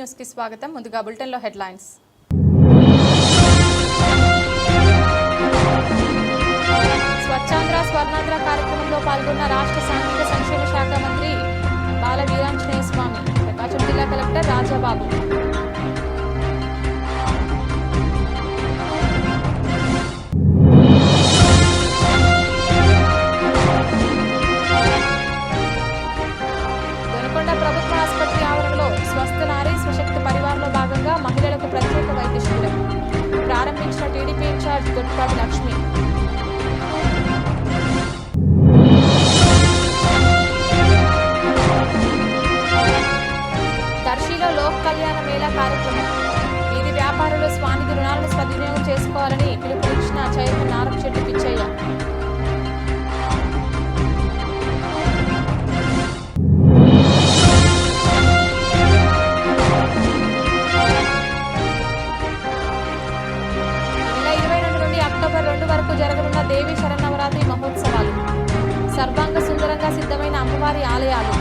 News కి స్వాగతం. ముందుగా బులెటిన్ లో హెడ్లైన్స్. స్వచ్ఛాంధ్ర స్వర్ణాంధ్ర కార్యక్రమంలో పాల్గొన్న రాష్ట్ర సాంఘిక సంక్షేమ శాఖ మంత్రి బాల వీరాంజనేయ స్వామి. ప్రకాశం జిల్లా కలెక్టర్ రాజాబాబు. ప్రభుత్వ ఆసుపత్రి ఆవరణలో స్వస్థ నారీ స్వశక్తి పరివారంలో భాగంగా మహిళలకు ప్రత్యేక వైద్య శిబిరం ప్రారంభించిన టీడీపీ ఇన్ఛార్జ్ గొట్టిపాటి లక్ష్మి. దర్శిలో లోక్ కళ్యాణ మేళా కార్యక్రమం. వీధి వ్యాపారులు స్వానిధి రుణాలను సద్వినియోగం చేసుకోవాలని పిలుపునిచ్చిన చైర్మన్ నారపశెట్టి పిచ్చయ్య. అక్టోబర్ 2 వరకు జరగనున్న దేవీ శరన్నవరాత్రి మహోత్సవాలు. సర్వాంగ సుందరంగా సిద్ధమైన అమ్మవారి ఆలయాలు.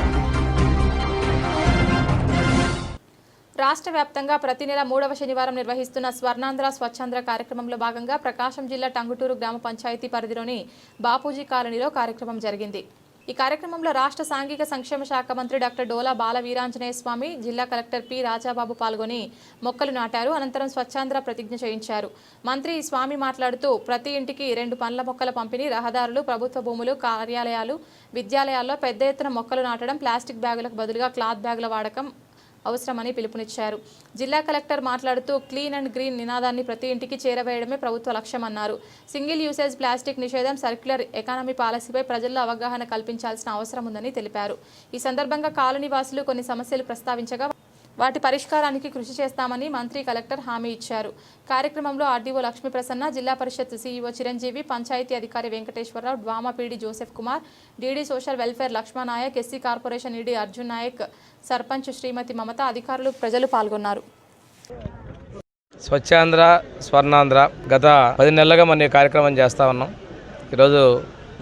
రాష్ట్ర వ్యాప్తంగా ప్రతి నెల 3వ శనివారం నిర్వహిస్తున్న స్వర్ణాంధ్ర స్వచ్ఛాంధ్ర కార్యక్రమంలో భాగంగా ప్రకాశం జిల్లా టంగుటూరు గ్రామ పంచాయతీ పరిధిలోని బాపూజీ కాలనీలో కార్యక్రమం జరిగింది. ఈ కార్యక్రమంలో రాష్ట్ర సాంఘిక సంక్షేమ శాఖ మంత్రి డాక్టర్ డోలా బాల వీరాంజనేయ స్వామి, జిల్లా కలెక్టర్ పి రాజాబాబు పాల్గొని మొక్కలు నాటారు. అనంతరం స్వచ్ఛాంధ్ర ప్రతిజ్ఞ చేయించారు. మంత్రి స్వామి మాట్లాడుతూ ప్రతి ఇంటికి 2 పండ్ల మొక్కల పంపిణీ, రహదారులు, ప్రభుత్వ భూములు, కార్యాలయాలు, విద్యాలయాల్లో పెద్ద ఎత్తున మొక్కలు నాటడం, ప్లాస్టిక్ బ్యాగులకు బదులుగా క్లాత్ బ్యాగుల వాడకం అవసరమని పిలుపునిచ్చారు. జిల్లా కలెక్టర్ మాట్లాడుతూ క్లీన్ అండ్ గ్రీన్ నినాదాన్ని ప్రతి ఇంటికి చేరవేయడమే ప్రభుత్వ లక్ష్యమన్నారు. సింగిల్ యూసేజ్ ప్లాస్టిక్ నిషేధం, సర్క్యులర్ ఎకానమీ పాలసీపై ప్రజల్లో అవగాహన కల్పించాల్సిన అవసరం ఉందని తెలిపారు. ఈ సందర్భంగా కాలనీ వాసులు కొన్ని సమస్యలు ప్రస్తావించగా వాటి పరిష్కారానికి కృషి చేస్తామని మంత్రి కలెక్టర్ హామీ ఇచ్చారు. కార్యక్రమంలో ఆర్డీఓ లక్ష్మీ ప్రసన్న, జిల్లా పరిషత్ సీఈఓ చిరంజీవి, పంచాయతీ అధికారి Venkateswara Rao, DWAMA PD Joseph Kumar, DD social welfare Lakshmana Nayak, SC corporation ED Arjun Nayak, sarpanch Shrimati Mamata, అధికారులు, ప్రజలు పాల్గొన్నారు. స్వచ్ఛాంధ్ర స్వర్ణాంధ్ర గత 10 నెలలుగా మన కార్యక్రమం చేస్తూ ఉన్నాం. ఈరోజు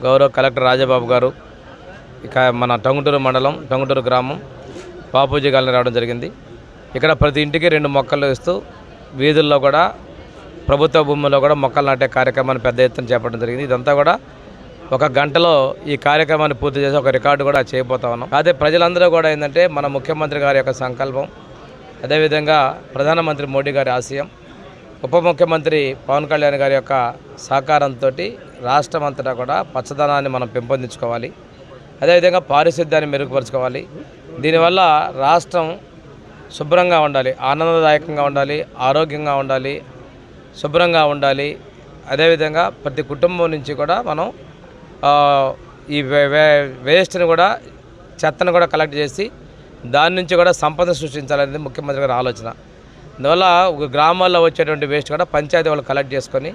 గౌరవ కలెక్టర్ రాజాబాబు గారు ఇక మన టంగుటూరు మండలం టంగుటూరు గ్రామం బాపూజీ కాలనీ రావడం జరిగింది. ఇక్కడ ప్రతి ఇంటికి 2 మొక్కలు ఇస్తూ వీధుల్లో కూడా ప్రభుత్వ భూముల్లో కూడా మొక్కలు నాటే కార్యక్రమాన్ని పెద్ద ఎత్తున చేపట్టడం జరిగింది. ఇదంతా కూడా 1 గంటలో ఈ కార్యక్రమాన్ని పూర్తి చేసి ఒక రికార్డు కూడా చేయబోతా ఉన్నాం. అదే ప్రజలందరూ కూడా ఏంటంటే మన ముఖ్యమంత్రి గారి యొక్క సంకల్పం, అదేవిధంగా ప్రధానమంత్రి మోడీ గారి ఆశయం, ఉప ముఖ్యమంత్రి పవన్ కళ్యాణ్ గారి యొక్క సహకారంతో రాష్ట్రం అంతటా కూడా పచ్చదనాన్ని మనం పెంపొందించుకోవాలి. అదేవిధంగా పారిశుద్ధ్యాన్ని మెరుగుపరుచుకోవాలి. దీనివల్ల రాష్ట్రం శుభ్రంగా ఉండాలి, ఆనందదాయకంగా ఉండాలి, ఆరోగ్యంగా ఉండాలి, శుభ్రంగా ఉండాలి. అదేవిధంగా ప్రతి కుటుంబం నుంచి కూడా మనం ఈ వేస్ట్ని కూడా చెత్తను కూడా కలెక్ట్ చేసి దాని నుంచి కూడా సంపద సృష్టించాలనేది ముఖ్యమంత్రి గారి ఆలోచన. అందువల్ల గ్రామాల్లో వచ్చేటువంటి వేస్ట్ కూడా పంచాయతీ వాళ్ళు కలెక్ట్ చేసుకొని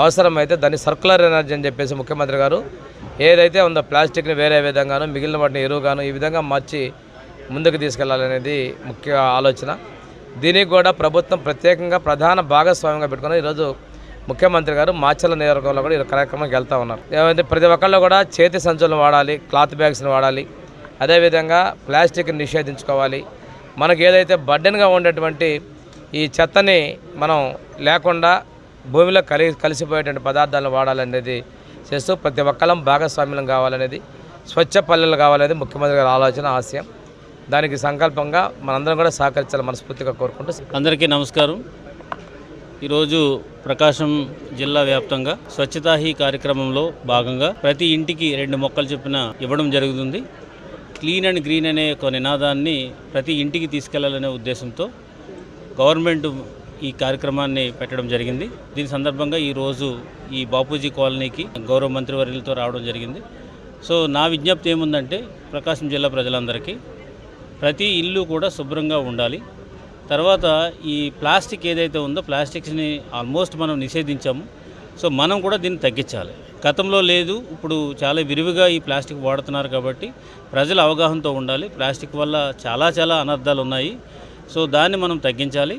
అవసరమైతే దాన్ని సర్కులర్ ఎనర్జీ అని చెప్పేసి ముఖ్యమంత్రి గారు ఏదైతే ఉందో ప్లాస్టిక్ని వేరే విధంగాను మిగిలిన వాటిని ఎరువుగాను ఈ విధంగా మార్చి ముందుకు తీసుకెళ్లాలనేది ముఖ్య ఆలోచన. దీనికి కూడా ప్రభుత్వం ప్రత్యేకంగా ప్రధాన భాగస్వామ్యంగా పెట్టుకుని ఈరోజు ముఖ్యమంత్రి గారు మాచర్ల నియోజకవర్గంలో కూడా ఈ కార్యక్రమానికి వెళ్తూ ఉన్నారు. ఏమైతే ప్రతి ఒక్కళ్ళు కూడా చేతి సంచులను వాడాలి, క్లాత్ బ్యాగ్స్ని వాడాలి, అదేవిధంగా ప్లాస్టిక్ని నిషేధించుకోవాలి. మనకు ఏదైతే బర్డెన్గా ఉండేటువంటి ఈ చెత్తని మనం లేకుండా భూమిలో కలిసిపోయేటువంటి పదార్థాలను వాడాలనేది చేస్తూ ప్రతి ఒక్కళ్ళం భాగస్వామ్యం కావాలనేది, స్వచ్ఛ పల్లెలు కావాలనేది ముఖ్యమంత్రి గారి ఆలోచన, ఆశయం. దానికి సంకల్పంగా మనందరం కూడా సహకరించాలని మనస్ఫూర్తిగా కోరుకుంటూ అందరికీ నమస్కారం. ఈరోజు ప్రకాశం జిల్లా వ్యాప్తంగా స్వచ్ఛతా హీ కార్యక్రమంలో భాగంగా ప్రతి ఇంటికి 2 మొక్కలు చొప్పున ఇవ్వడం జరుగుతుంది. క్లీన్ అండ్ గ్రీన్ అనే ఒక నినాదాన్ని ప్రతి ఇంటికి తీసుకెళ్లాలనే ఉద్దేశంతో గవర్నమెంట్ ఈ కార్యక్రమాన్ని పెట్టడం జరిగింది. దీని సందర్భంగా ఈరోజు ఈ బాపూజీ కాలనీకి గౌరవ మంత్రివర్యులతో రావడం జరిగింది. సో నా విజ్ఞప్తి ఏముందంటే ప్రకాశం జిల్లా ప్రజలందరికీ ప్రతి ఇల్లు కూడా శుభ్రంగా ఉండాలి. తర్వాత ఈ ప్లాస్టిక్ ఏదైతే ఉందో ప్లాస్టిక్స్ని ఆల్మోస్ట్ మనం నిషేధించాము. సో మనం కూడా దీన్ని తగ్గించాలి. గతంలో లేదు, ఇప్పుడు చాలా విరివిగా ఈ ప్లాస్టిక్ వాడుతున్నారు కాబట్టి ప్రజలు అవగాహనతో ఉండాలి. ప్లాస్టిక్ వల్ల చాలా అనర్థాలు ఉన్నాయి. సో దాన్ని మనం తగ్గించాలి.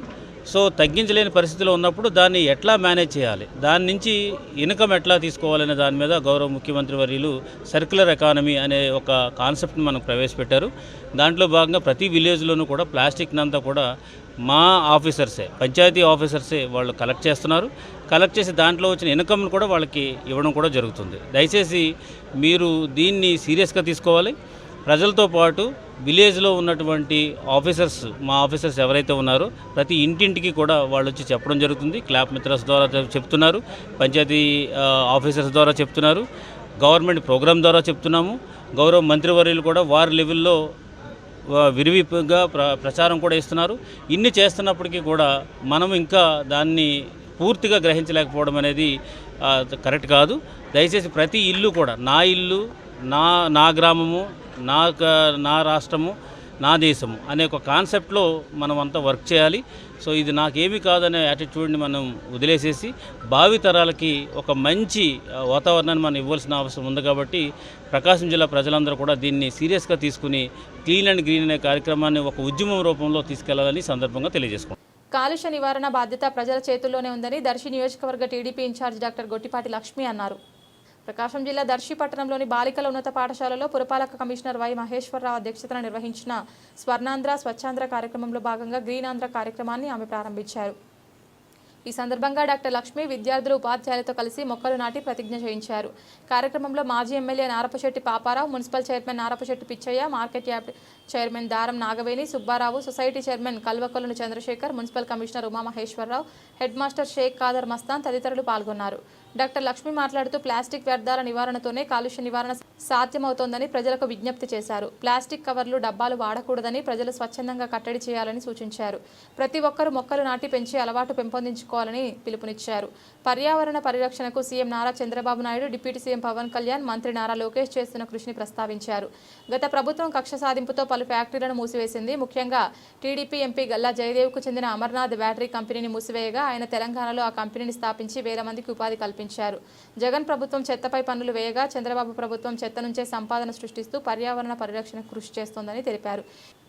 సో తగ్గించలేని పరిస్థితిలో ఉన్నప్పుడు దాన్ని ఎట్లా మేనేజ్ చేయాలి, దాని నుంచి ఇన్కమ్ ఎట్లా తీసుకోవాలనే దాని మీద గౌరవ ముఖ్యమంత్రి వర్యులు సర్క్యులర్ ఎకానమీ అనే ఒక కాన్సెప్ట్ని మనకు ప్రవేశపెట్టారు. దాంట్లో భాగంగా ప్రతి విలేజ్లోనూ కూడా ప్లాస్టిక్నంతా కూడా మా ఆఫీసర్సే, పంచాయతీ ఆఫీసర్సే వాళ్ళు కలెక్ట్ చేస్తున్నారు. కలెక్ట్ చేసి దాంట్లో వచ్చిన ఇన్కమ్ను కూడా వాళ్ళకి ఇవ్వడం కూడా జరుగుతుంది. దయచేసి మీరు దీన్ని సీరియస్గా తీసుకోవాలి. ప్రజలతో పాటు విలేజ్లో ఉన్నటువంటి ఆఫీసర్స్, మా ఆఫీసర్స్ ఎవరైతే ఉన్నారో ప్రతి ఇంటింటికి కూడా వాళ్ళు వచ్చి చెప్పడం జరుగుతుంది. క్లాప్ మిత్రస్ ద్వారా చెప్తున్నారు, పంచాయతీ ఆఫీసర్స్ ద్వారా చెప్తున్నారు, గవర్నమెంట్ ప్రోగ్రామ్ ద్వారా చెప్తున్నాము. గౌరవ మంత్రివర్యులు కూడా వారి లెవెల్లో విరివిగా ప్రచారం కూడా ఇస్తున్నారు. ఇన్ని చేస్తున్నప్పటికీ కూడా మనం ఇంకా దాన్ని పూర్తిగా గ్రహించలేకపోవడం అనేది కరెక్ట్ కాదు. దయచేసి ప్రతి ఇల్లు కూడా నా ఇల్లు, నా గ్రామము, నా రాష్ట్రము, నా దేశము అనే ఒక కాన్సెప్ట్లో మనం అంతా వర్క్ చేయాలి. సో ఇది నాకేమీ కాదనే యాటిట్యూడ్ని మనం వదిలేసేసి భావితరాలకి ఒక మంచి వాతావరణాన్ని మనం ఇవ్వాల్సిన అవసరం ఉంది. కాబట్టి ప్రకాశం జిల్లా ప్రజలందరూ కూడా దీన్ని సీరియస్గా తీసుకుని క్లీన్ అండ్ గ్రీన్ అనే కార్యక్రమాన్ని ఒక ఉద్యమం రూపంలో తీసుకెళ్లాలని సందర్భంగా తెలియజేసుకుంటాం. కాలుష్య నివారణ బాధ్యత ప్రజల చేతుల్లోనే ఉందని దర్శి నియోజకవర్గ TDP in-charge doctor Gottipati Lakshmi అన్నారు. ప్రకాశం జిల్లా దర్శి పట్టణంలోని బాలికల ఉన్నత పాఠశాలలో పురపాలక కమిషనర్ వై మహేశ్వరరావు అధ్యక్షతన నిర్వహించిన స్వర్ణాంధ్ర స్వచ్ఛాంధ్ర కార్యక్రమంలో భాగంగా గ్రీన్ ఆంధ్ర కార్యక్రమాన్ని ఆమె ప్రారంభించారు. ఈ సందర్భంగా డాక్టర్ లక్ష్మి విద్యార్థులు, ఉపాధ్యాయులతో కలిసి మొక్కలు నాటి ప్రతిజ్ఞ చేయించారు. కార్యక్రమంలో మాజీ MLA Narapasetti Paparao, municipal chairman Narapasetti Pichaiah, market yard chairman Daram Nagaveni Subbarao, society chairman Kalvakolluni Chandrashekar, municipal commissioner Umamaheswara Rao, head master Sheikh Khader Mastan తదితరులు పాల్గొన్నారు. డాక్టర్ లక్ష్మి మాట్లాడుతూ ప్లాస్టిక్ వ్యర్థాల నివారణతోనే కాలుష్య నివారణ సాధ్యమవుతోందని ప్రజలకు విజ్ఞప్తి చేశారు. ప్లాస్టిక్ కవర్లు, డబ్బాలు వాడకూడదని, ప్రజలు స్వచ్ఛందంగా కట్టడి చేయాలని సూచించారు. ప్రతి ఒక్కరూ మొక్కలు నాటి పెంచే అలవాటు పెంపొందించుకోవాలని పిలుపునిచ్చారు. పర్యావరణ పరిరక్షణకు CM Nara Chandrababu Naidu, deputy CM Pavan Kalyan, మంత్రి నారా లోకేష్ చేస్తున్న కృషిని ప్రస్తావించారు. గత ప్రభుత్వం కక్ష సాధింపుతో పలు ఫ్యాక్టరీలను మూసివేసింది. ముఖ్యంగా టీడీపీ ఎంపీ గల్లా జయదేవ్కు చెందిన అమర్నాథ్ బ్యాటరీ కంపెనీని మూసివేయగా ఆయన తెలంగాణలో ఆ కంపెనీని స్థాపించి వేల మందికి ఉపాధి కల్పించారు. జగన్ ప్రభుత్వం చెత్తపై పన్నులు వేయగా చంద్రబాబు ప్రభుత్వం చెత్త నుంచే సంపాదన సృష్టిస్తూ పర్యావరణ పరిరక్షణకు కృషి చేస్తోందని తెలిపారు.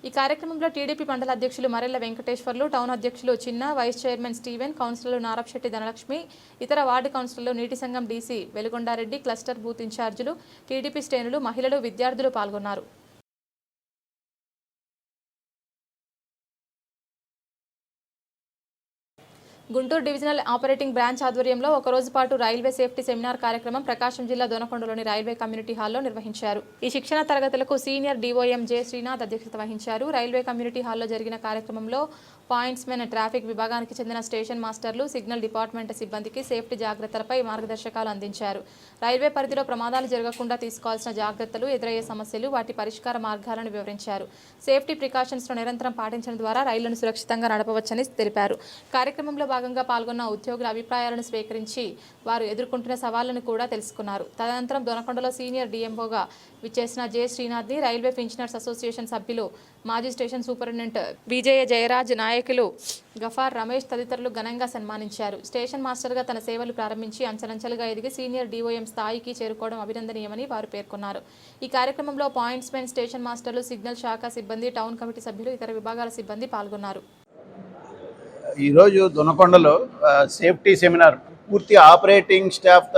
ఈ కార్యక్రమంలో టీడీపీ మండల అధ్యక్షులు మరెల్ల వెంకటేశ్వర్లు, టౌన్ అధ్యక్షులు చిన్న, వైస్ చైర్మన్ స్టీవెన్, కౌన్సిలర్లు నారపశెట్టి ధనలక్ష్మి, ఇతర వార్డు కౌన్సిలర్లు, నీటి సంఘం డీసీ వెలుగొండారెడ్డి, క్లస్టర్ బూత్ ఇన్ఛార్జీలు, టీడీపీ శ్రేణులు, మహిళలు, విద్యార్థులు పాల్గొన్నారు. గుంటూరు డివిజనల్ ఆపరేటింగ్ బ్రాంచ్ ఆధ్వర్యంలో ఒక రోజు పాటు రైల్వే సేఫ్టీ సెమినార్ కార్యక్రమం ప్రకాశం జిల్లా దొనకొండలోని రైల్వే కమ్యూనిటీ హాల్లో నిర్వహించారు. ఈ శిక్షణ తరగతులకు సీనియర్ డిఓఎం జె శ్రీనాథ్ అధ్యక్షత వహించారు. రైల్వే కమ్యూనిటీ హాల్లో జరిగిన కార్యక్రమంలో పాయింట్స్మెన్, ట్రాఫిక్ విభాగానికి చెందిన స్టేషన్ మాస్టర్లు, సిగ్నల్ డిపార్ట్మెంట్ సిబ్బందికి సేఫ్టీ జాగ్రత్తలపై మార్గదర్శకాలు అందించారు. రైల్వే పరిధిలో ప్రమాదాలు జరగకుండా తీసుకోవాల్సిన జాగ్రత్తలు, ఎదురయ్యే సమస్యలు, వాటి పరిష్కార మార్గాలను వివరించారు. సేఫ్టీ ప్రికాషన్స్ను నిరంతరం పాటించడం ద్వారా రైళ్లను సురక్షితంగా నడపవచ్చని తెలిపారు. కార్యక్రమంలో భాగంగా పాల్గొన్న ఉద్యోగుల అభిప్రాయాలను స్వీకరించి వారు ఎదుర్కొంటున్న సవాళ్లను కూడా తెలుసుకున్నారు. తదనంతరం దొనకొండలో సీనియర్ డిఎంఓగా విచ్చేసిన జె శ్రీనాథ్ని రైల్వే పెన్షనర్స్ అసోసియేషన్ సభ్యులు, మాజీ స్టేషన్ సూపరింటెండెంట్ విజయ జయరాజ్, నాయకులు గఫార్ రమేష్ తదితరులు ఘనంగా సన్మానించారు. స్టేషన్ మాస్టర్గా తన సేవలు ప్రారంభించి అంచెలంచెలుగా ఎదిగి సీనియర్ డిఓఎం స్థాయికి చేరుకోవడం అభినందనీయమని వారు పేర్కొన్నారు. ఈ కార్యక్రమంలో పాయింట్స్మెన్, స్టేషన్ మాస్టర్లు, సిగ్నల్ శాఖ సిబ్బంది, టౌన్ కమిటీ సభ్యులు, ఇతర విభాగాల సిబ్బంది పాల్గొన్నారు. ఈరోజు దొనకొండలో సేఫ్టీ సెమినార్ పూర్తి ఆపరేటింగ్ స్టాఫ్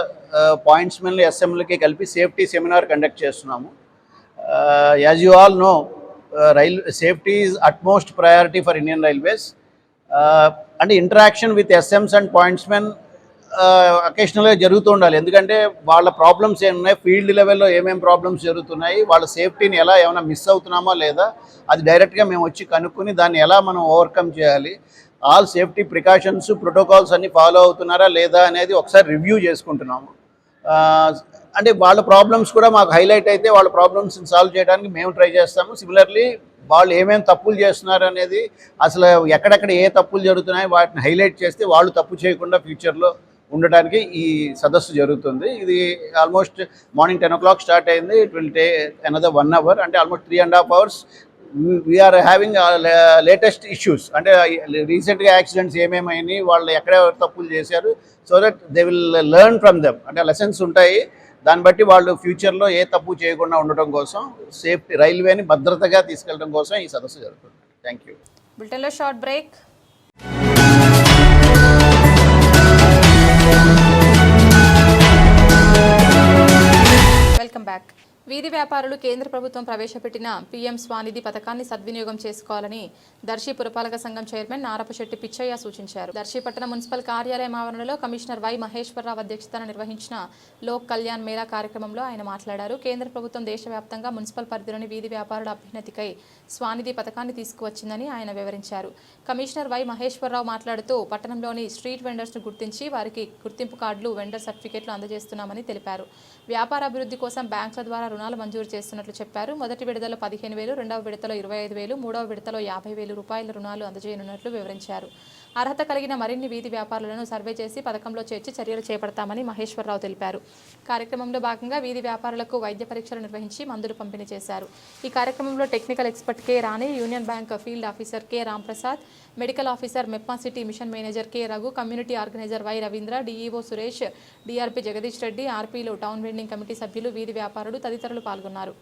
పాయింట్స్మెన్లు, ఎస్ఎంలకి కలిపి సేఫ్టీ సెమినార్ కండక్ట్ చేస్తున్నాము. As you all know, safety is utmost priority for Indian railways. అంటే interaction with SMs and pointsmen అకేషనల్గా జరుగుతూ ఉండాలి. ఎందుకంటే వాళ్ళ ప్రాబ్లమ్స్ ఏమున్నాయి, ఫీల్డ్ లెవెల్లో ఏమేమి ప్రాబ్లమ్స్ జరుగుతున్నాయి, వాళ్ళ సేఫ్టీని ఎలా ఏమైనా మిస్ అవుతున్నామా లేదా, అది డైరెక్ట్గా మేము వచ్చి కనుక్కొని దాన్ని ఎలా మనం ఓవర్కమ్ చేయాలి, ఆల్ సేఫ్టీ ప్రికాషన్స్, ప్రోటోకాల్స్ అన్నీ ఫాలో అవుతున్నారా లేదా అనేది ఒకసారి రివ్యూ చేసుకుంటున్నాము. అంటే వాళ్ళ ప్రాబ్లమ్స్ కూడా మాకు హైలైట్ అయితే వాళ్ళ ప్రాబ్లమ్స్ని సాల్వ్ చేయడానికి మేము ట్రై చేస్తాము. సిమిలర్లీ వాళ్ళు ఏమేమి తప్పులు చేస్తున్నారు అనేది, అసలు ఎక్కడెక్కడ ఏ తప్పులు జరుగుతున్నాయి వాటిని హైలైట్ చేస్తే వాళ్ళు తప్పు చేయకుండా ఫ్యూచర్లో ఉండటానికి ఈ సదస్సు జరుగుతుంది. ఇది ఆల్మోస్ట్ మార్నింగ్ 10 o'clock స్టార్ట్ అయింది. It will take another 1 hour, అంటే almost 3.5 hours. We're having latest issues, అంటే రీసెంట్గా యాక్సిడెంట్స్ ఏమేమైనాయి, వాళ్ళు ఎక్కడ తప్పులు చేశారు, so that they will learn from them. అంటే లెసన్స్ ఉంటాయి, దాన్ని బట్టి వాళ్ళు ఫ్యూచర్లో ఏ తప్పు చేయకుండా ఉండటం కోసం, సేఫ్టీ రైల్వేని భద్రతగా తీసుకెళ్ళడం కోసం ఈ సదస్సు జరుగుతుంది. Thank you. బులెటిన్లో షార్ట్ బ్రేక్. బ్యాక్. వీధి వ్యాపారులు కేంద్ర ప్రభుత్వం ప్రవేశపెట్టిన పీఎం స్వానిధి పథకాన్ని సద్వినియోగం చేసుకోవాలని దర్శి పురపాలక సంఘం చైర్మన్ నారపశెట్టి పిచ్చయ్య సూచించారు. దర్శి పట్టణ మున్సిపల్ కార్యాలయం ఆవరణలో కమిషనర్ వై మహేశ్వరరావు అధ్యక్షతన నిర్వహించిన లోక్ కళ్యాణ్ మేళా కార్యక్రమంలో ఆయన మాట్లాడారు. కేంద్ర ప్రభుత్వం దేశవ్యాప్తంగా మున్సిపల్ పరిధిలోని వీధి వ్యాపారుల అభ్యున్నతికై స్వానిధి పథకాన్ని తీసుకువచ్చిందని ఆయన వివరించారు. కమిషనర్ వై మహేశ్వరరావు మాట్లాడుతూ పట్టణంలోని స్ట్రీట్ వెండర్స్ను గుర్తించి వారికి గుర్తింపు కార్డులు, వెండర్ సర్టిఫికెట్లు అందజేస్తున్నామని తెలిపారు. వ్యాపార అభివృద్ధి కోసం బ్యాంకుల ద్వారా రుణాలు మంజూరు చేస్తున్నట్లు చెప్పారు. మొదటి విడతలో 15,000, రెండవ విడతలో 25,000, మూడవ విడతలో 50,000 రూపాయల రుణాలు అందజేయనున్నట్లు వివరించారు. అర్హత కలిగిన మరిన్ని వీధి వ్యాపారులను సర్వే చేసి పథకంలో చేర్చి చర్యలు చేపడతామని మహేశ్వరరావు తెలిపారు. కార్యక్రమంలో భాగంగా వీధి వ్యాపారులకు వైద్య పరీక్షలు నిర్వహించి మందులు పంపిణీ చేశారు. ఈ కార్యక్రమంలో technical expert K Rani, union bank field officer K Ramprasad, medical officer MEPMA city mission manager K Raghu, community organiser Y Ravindra, DEO Suresh, DRP Jagadish Reddy, ఆర్పీలు, టౌన్ వెండింగ్ కమిటీ సభ్యులు, వీధి వ్యాపారులు తదితరులు పాల్గొన్నారు.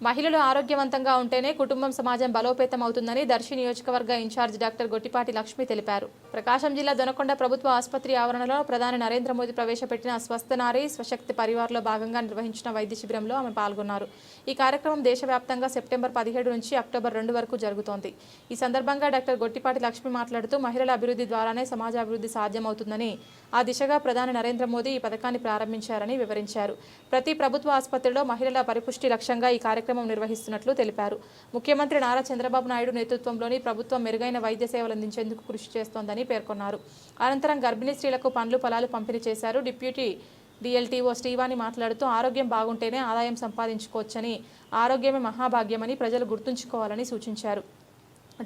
మహిళలు ఆరోగ్యవంతంగా ఉంటేనే కుటుంబం, సమాజం బలోపేతం అవుతుందని దర్శి నియోజకవర్గ ఇన్ఛార్జ్ డాక్టర్ గొట్టిపాటి లక్ష్మి తెలిపారు. ప్రకాశం జిల్లా దొనకొండ ప్రభుత్వ ఆసుపత్రి ఆవరణలో ప్రధాని నరేంద్ర మోదీ ప్రవేశపెట్టిన స్వస్థ నారీ స్వశక్తి పరివార్లో భాగంగా నిర్వహించిన వైద్య శిబిరంలో ఆమె పాల్గొన్నారు. ఈ కార్యక్రమం దేశవ్యాప్తంగా సెప్టెంబర్ 17 నుంచి అక్టోబర్ 2 వరకు జరుగుతోంది. ఈ సందర్భంగా డాక్టర్ గొట్టిపాటి లక్ష్మి మాట్లాడుతూ మహిళల అభివృద్ధి ద్వారానే సమాజ అభివృద్ధి సాధ్యమవుతుందని, ఆ దిశగా ప్రధాని నరేంద్ర మోదీ ఈ పథకాన్ని ప్రారంభించారని వివరించారు. ప్రతి ప్రభుత్వ ఆసుపత్రిలో మహిళల పరిపుష్టి లక్ష్యంగా ఈ కార్యక్రమం నిర్వహిస్తున్నట్లు తెలిపారు. ముఖ్యమంత్రి నారా చంద్రబాబు నాయుడు నేతృత్వంలోని ప్రభుత్వం మెరుగైన వైద్య సేవలు అందించేందుకు కృషి చేస్తోందని పేర్కొన్నారు. అనంతరం గర్భిణీ స్త్రీలకు పండ్లు, ఫలాలు పంపిణీ చేశారు. డిప్యూటీ డిఎల్టీఓ శ్రీవాణి మాట్లాడుతూ ఆరోగ్యం బాగుంటేనే ఆదాయం సంపాదించుకోవచ్చని, ఆరోగ్యమే మహాభాగ్యమని ప్రజలు గుర్తుంచుకోవాలని సూచించారు.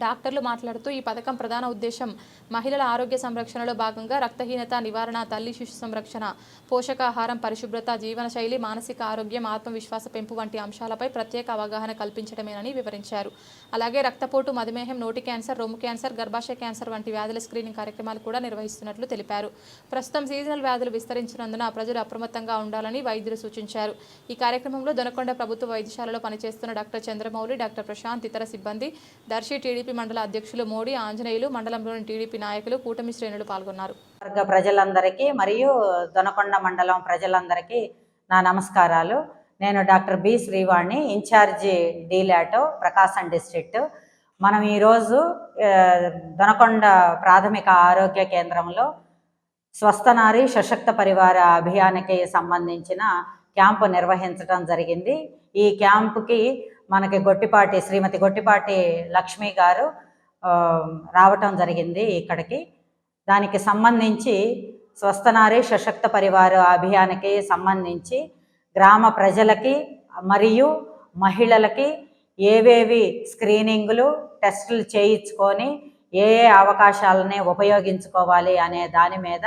డాక్టర్లు మాట్లాడుతూ ఈ పథకం ప్రధాన ఉద్దేశం మహిళల ఆరోగ్య సంరక్షణలో భాగంగా రక్తహీనత నివారణ, తల్లి శిశు సంరక్షణ, పోషకాహారం, పరిశుభ్రత, జీవనశైలి, మానసిక ఆరోగ్యం, ఆత్మవిశ్వాస పెంపు వంటి అంశాలపై ప్రత్యేక అవగాహన కల్పించడమేనని వివరించారు. అలాగే రక్తపోటు, మధుమేహం, నోటి క్యాన్సర్, రొమ్ము క్యాన్సర్, గర్భాశయ క్యాన్సర్ వంటి వ్యాధుల స్క్రీనింగ్ కార్యక్రమాలు కూడా నిర్వహిస్తున్నట్లు తెలిపారు. ప్రస్తుతం సీజనల్ వ్యాధులు విస్తరించినందున ప్రజలు అప్రమత్తంగా ఉండాలని వైద్యులు సూచించారు. ఈ కార్యక్రమంలో దొనకొండ ప్రభుత్వ వైద్యశాలలో పనిచేస్తున్న డాక్టర్ చంద్రమౌళి, డాక్టర్ ప్రశాంత్, ఇతర సిబ్బంది, దర్శి టీడీపీ మండల అధ్యక్షులు మోడీ ఆంజనేయులు, మండలంలోని టీడీపీ నాయకులు, కూటమి శ్రేణులు పాల్గొన్నారు. వర్గ ప్రజలందరికీ మరియు దొనకొండ మండలం ప్రజలందరికీ నా నమస్కారాలు. నేను డాక్టర్ బి శ్రీవాణి, ఇన్ఛార్జి డీలాటో, ప్రకాశం డిస్ట్రిక్ట్. మనం ఈరోజు దొనకొండ ప్రాథమిక ఆరోగ్య కేంద్రంలో స్వస్థ నారీ సశక్త పరివార అభియానికి సంబంధించిన క్యాంపు నిర్వహించడం జరిగింది. ఈ క్యాంపుకి మనకి శ్రీమతి గొట్టిపాటి లక్ష్మి గారు రావటం జరిగింది ఇక్కడికి. దానికి సంబంధించి స్వస్థ నారీ సశక్త పరివార అభియానికి సంబంధించి గ్రామ ప్రజలకి మరియు మహిళలకి ఏవేవి స్క్రీనింగులు, టెస్టులు చేయించుకొని ఏ అవకాశాలని ఉపయోగించుకోవాలి అనే దాని మీద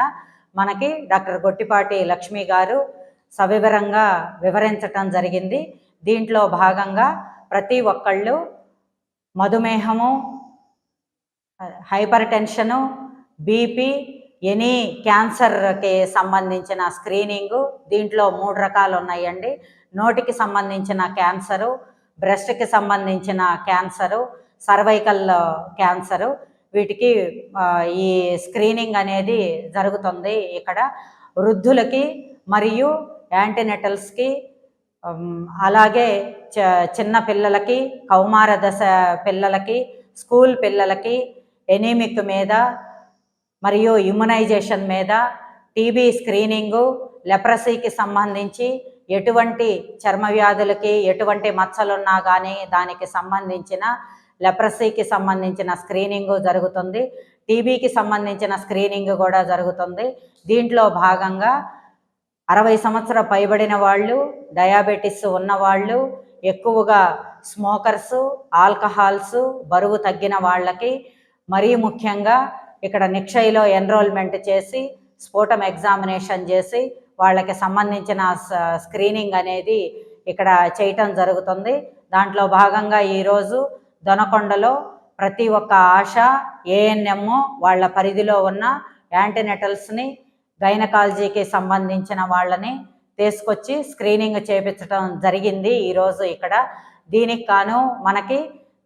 మనకి డాక్టర్ గొట్టిపాటి లక్ష్మి గారు సవివరంగా వివరించటం జరిగింది. దీంట్లో భాగంగా ప్రతి ఒక్కళ్ళు మధుమేహము, హైపర్ టెన్షను, బీపీ, ఎనీ క్యాన్సర్కి సంబంధించిన స్క్రీనింగు దీంట్లో 3 రకాలు ఉన్నాయండి. నోటికి సంబంధించిన క్యాన్సరు, బ్రెస్ట్కి సంబంధించిన క్యాన్సరు, సర్వైకల్ క్యాన్సరు, వీటికి ఈ స్క్రీనింగ్ అనేది జరుగుతుంది ఇక్కడ. వృద్ధులకి మరియు యాంటీనెటల్స్కి, అలాగే చిన్న పిల్లలకి, కౌమార దశ పిల్లలకి, స్కూల్ పిల్లలకి, ఎనీమిక్ మీద మరియు ఇమ్యునైజేషన్ మీద, టీబీ స్క్రీనింగు, లెప్రసీకి సంబంధించి ఎటువంటి చర్మ వ్యాధులకి ఎటువంటి మచ్చలున్నా కానీ దానికి సంబంధించిన లెప్రసీకి సంబంధించిన స్క్రీనింగు జరుగుతుంది. టీబీకి సంబంధించిన స్క్రీనింగ్ కూడా జరుగుతుంది. దీంట్లో భాగంగా 60 సంవత్సరాల పైబడిన వాళ్ళు, డయాబెటిస్ ఉన్నవాళ్ళు, ఎక్కువగా స్మోకర్సు, ఆల్కహాల్స్, బరువు తగ్గిన వాళ్ళకి, మరీ ముఖ్యంగా ఇక్కడ నిక్షయ్లో ఎన్రోల్మెంట్ చేసి స్ఫోటం ఎగ్జామినేషన్ చేసి వాళ్ళకి సంబంధించిన స్క్రీనింగ్ అనేది ఇక్కడ చేయటం జరుగుతుంది. దాంట్లో భాగంగా ఈరోజు దొనకొండలో ప్రతి ఒక్క ఆశా, ఏఎన్ఎం వాళ్ళ పరిధిలో ఉన్న యాంటీనెటల్స్ని, గైనకాలజీకి సంబంధించిన వాళ్ళని తీసుకొచ్చి స్క్రీనింగ్ చేపించడం జరిగింది ఈరోజు ఇక్కడ. దీనికి గాను మనకి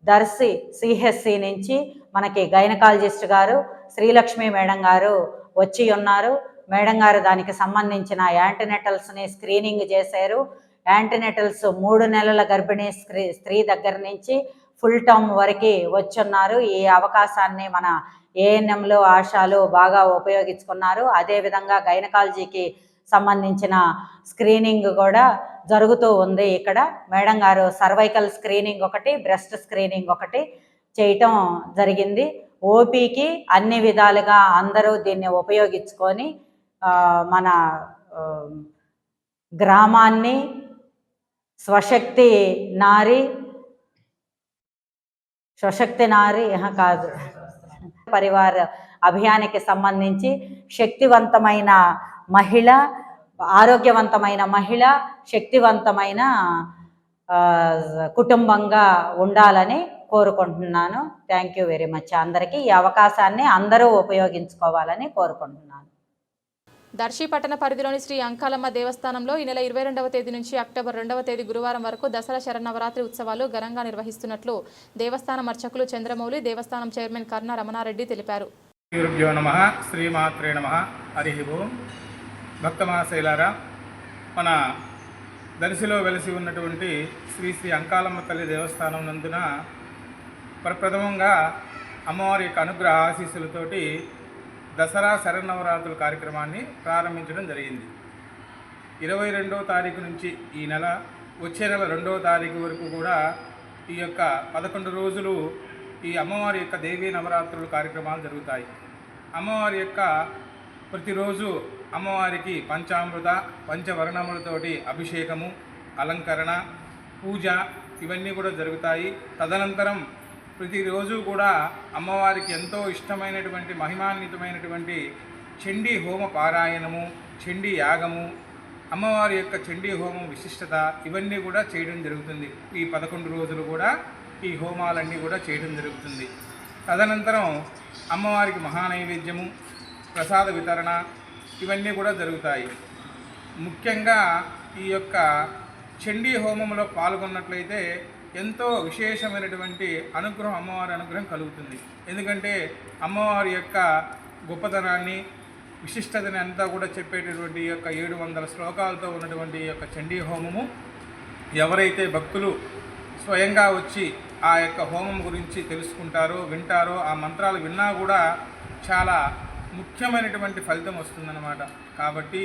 దర్శి సిహెచ్సి నుంచి మనకి గైనకాలజిస్ట్ గారు శ్రీలక్ష్మి మేడం గారు వచ్చి ఉన్నారు. మేడం గారు దానికి సంబంధించిన యాంటీనెటల్స్ని స్క్రీనింగ్ చేశారు. యాంటీనెటల్స్ 3 నెలల గర్భిణీ స్త్రీ దగ్గర నుంచి ఫుల్ టర్మ్ వరకు వచ్చున్నారు. ఈ అవకాశాన్ని మన ఏఎన్ఎంలు ఆశాలు బాగా ఉపయోగించుకున్నారు. అదేవిధంగా గైనకాలజీకి సంబంధించిన స్క్రీనింగ్ కూడా జరుగుతూ ఉంది ఇక్కడ. మేడం గారు సర్వైకల్ స్క్రీనింగ్ ఒకటి, బ్రెస్ట్ స్క్రీనింగ్ ఒకటి చేయటం జరిగింది. ఓపీకి అన్ని విధాలుగా అందరూ దీన్ని ఉపయోగించుకొని మన గ్రామాన్ని స్వశక్తి నారి కాదు పరివార్ అభియానికి సంబంధించి శక్తివంతమైన మహిళ, ఆరోగ్యవంతమైన మహిళ, శక్తివంతమైన కుటుంబంగా ఉండాలని కోరుకుంటున్నాను. Thank you very much. అందరికీ ఈ అవకాశాన్ని అందరూ ఉపయోగించుకోవాలని కోరుకుంటున్నాను. దర్శి పట్టణ పరిధిలోని శ్రీ అంకాలమ్మ దేవస్థానంలో ఈ నెల 22వ తేదీ నుంచి అక్టోబర్ 2వ తేదీ గురువారం వరకు దసరా శరన్నవరాత్రి ఉత్సవాలు ఘనంగా నిర్వహిస్తున్నట్లు దేవస్థానం అర్చకులు చంద్రమౌళి, దేవస్థానం చైర్మన్ కర్ణ రమణారెడ్డి తెలిపారు. శ్రీమాత్రే నమః. హరి ఓం. భక్త మహాశైలారా, మన దర్శిలో వెలిసి ఉన్నటువంటి శ్రీ అంకాలమ్మ తల్లి దేవస్థానం నందున ప్రప్రథమంగా అమ్మవారి యొక్క అనుగ్రహ ఆశీస్సులతోటి దసరా శరన్నవరాత్రుల కార్యక్రమాన్ని ప్రారంభించడం జరిగింది. 22వ తారీఖు నుంచి ఈ నెల, వచ్చే నెల 2వ తారీఖు వరకు కూడా ఈ యొక్క 11 రోజులు ఈ అమ్మవారి యొక్క దేవీ నవరాత్రుల కార్యక్రమాలు జరుగుతాయి. అమ్మవారి యొక్క ప్రతిరోజు అమ్మవారికి పంచామృత పంచవర్ణములతోటి అభిషేకము, అలంకరణ, పూజ ఇవన్నీ కూడా జరుగుతాయి. తదనంతరం ప్రతిరోజు కూడా అమ్మవారికి ఎంతో ఇష్టమైనటువంటి మహిమాన్వితమైనటువంటి చండీ హోమ పారాయణము, చండీ యాగము, అమ్మవారి యొక్క చండీ హోమం విశిష్టత ఇవన్నీ కూడా చేయడం జరుగుతుంది. ఈ 11 రోజులు కూడా ఈ హోమాలన్నీ కూడా చేయడం జరుగుతుంది. తదనంతరం అమ్మవారికి మహానైవేద్యము, ప్రసాద వితరణ ఇవన్నీ కూడా జరుగుతాయి. ముఖ్యంగా ఈ యొక్క చండీ హోమంలో పాల్గొన్నట్లయితే ఎంతో విశేషమైనటువంటి అనుగ్రహం, అమ్మవారి అనుగ్రహం కలుగుతుంది. ఎందుకంటే అమ్మవారి యొక్క గొప్పతనాన్ని, విశిష్టతని అంతా కూడా చెప్పేటటువంటి ఈ యొక్క 700 శ్లోకాలతో ఉన్నటువంటి ఈ యొక్క చండీ హోమము ఎవరైతే భక్తులు స్వయంగా వచ్చి ఆ యొక్క హోమం గురించి తెలుసుకుంటారో, వింటారో, ఆ మంత్రాలు విన్నా కూడా చాలా ముఖ్యమైనటువంటి ఫలితం వస్తుందన్నమాట. కాబట్టి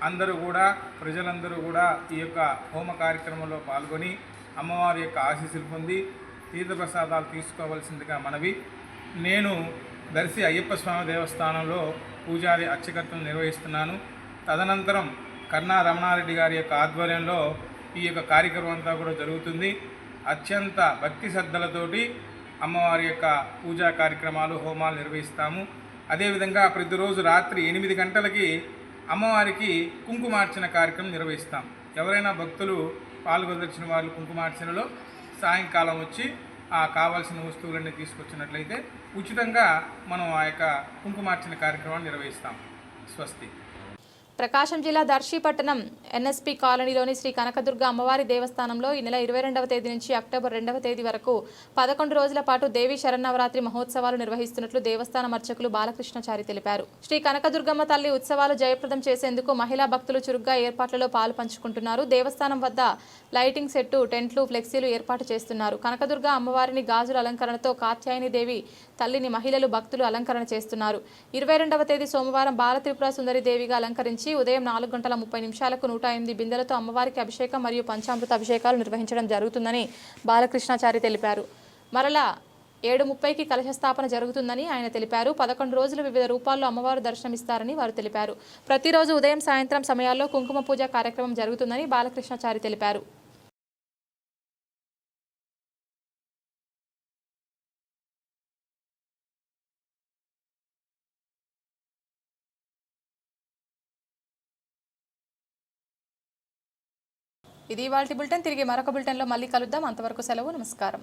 అందరూ కూడా, ప్రజలందరూ కూడా ఈ యొక్క హోమ కార్యక్రమంలో పాల్గొని అమ్మవారి యొక్క ఆశీస్సులు పొంది తీర్థప్రసాదాలు తీసుకోవాల్సిందిగా మనవి. నేను దర్శి అయ్యప్ప స్వామి దేవస్థానంలో పూజారి అర్చకత్వం నిర్వహిస్తున్నాను. తదనంతరం కర్ణ రమణారెడ్డి గారి యొక్క ఆధ్వర్యంలో ఈ యొక్క కార్యక్రమం అంతా కూడా జరుగుతుంది. అత్యంత భక్తి శ్రద్ధలతోటి అమ్మవారి యొక్క పూజా కార్యక్రమాలు, హోమాలు నిర్వహిస్తాము. అదేవిధంగా ప్రతిరోజు రాత్రి 8 గంటలకి అమ్మవారికి కుంకుమార్చన కార్యక్రమం నిర్వహిస్తాం. ఎవరైనా భక్తులు పాల్గొదర్చిన వాళ్ళు కుంకుమార్చనలో సాయంకాలం వచ్చి ఆ కావాల్సిన వస్తువులన్నీ తీసుకొచ్చినట్లయితే ఉచితంగా మనం ఆ యొక్క కుంకుమార్చన కార్యక్రమాన్ని నిర్వహిస్తాం. స్వస్తి. ప్రకాశం జిల్లా దర్శి పట్టణం ఎన్ఎస్పి కాలనీలోని శ్రీ కనకదుర్గ అమ్మవారి దేవస్థానంలో ఈ నెల 22వ తేదీ నుంచి అక్టోబర్ 2వ తేదీ వరకు 11 రోజుల పాటు దేవీ శరన్నవరాత్రి మహోత్సవాలు నిర్వహిస్తున్నట్లు దేవస్థానం అర్చకులు బాలకృష్ణచారి తెలిపారు. శ్రీ కనకదుర్గమ్మ తల్లి ఉత్సవాలు జయప్రదం చేసేందుకు మహిళా భక్తులు చురుగ్గా ఏర్పాట్లలో పాలు పంచుకుంటున్నారు. దేవస్థానం వద్ద లైటింగ్ సెట్టు, టెంట్లు, ఫ్లెక్సీలు ఏర్పాటు చేస్తున్నారు. కనకదుర్గ అమ్మవారిని గాజుల అలంకరణతో కాత్యాయని దేవి తల్లిని మహిళలు, భక్తులు అలంకరణ చేస్తున్నారు. 22వ తేదీ సోమవారం బాలత్రిపుర సుందరి దేవిగా అలంకరించి ఉదయం 4:30 108 బిందెలతో అమ్మవారికి అభిషేకం మరియు పంచామృత అభిషేకాలు నిర్వహించడం జరుగుతుందని బాలకృష్ణాచారి తెలిపారు. మరలా 7:30కి కలశస్థాపన జరుగుతుందని ఆయన తెలిపారు. 11 రోజులు వివిధ రూపాల్లో అమ్మవారు దర్శనమిస్తారని వారు తెలిపారు. ప్రతిరోజు ఉదయం, సాయంత్రం సమయాల్లో కుంకుమ పూజ కార్యక్రమం జరుగుతుందని బాలకృష్ణాచారి తెలిపారు. ఇది ఇవాల్టి బులెటిన్. తిరిగి మరొక బులెటిన్లో మళ్ళీ కలుద్దాం. అంతవరకు సెలవు. నమస్కారం.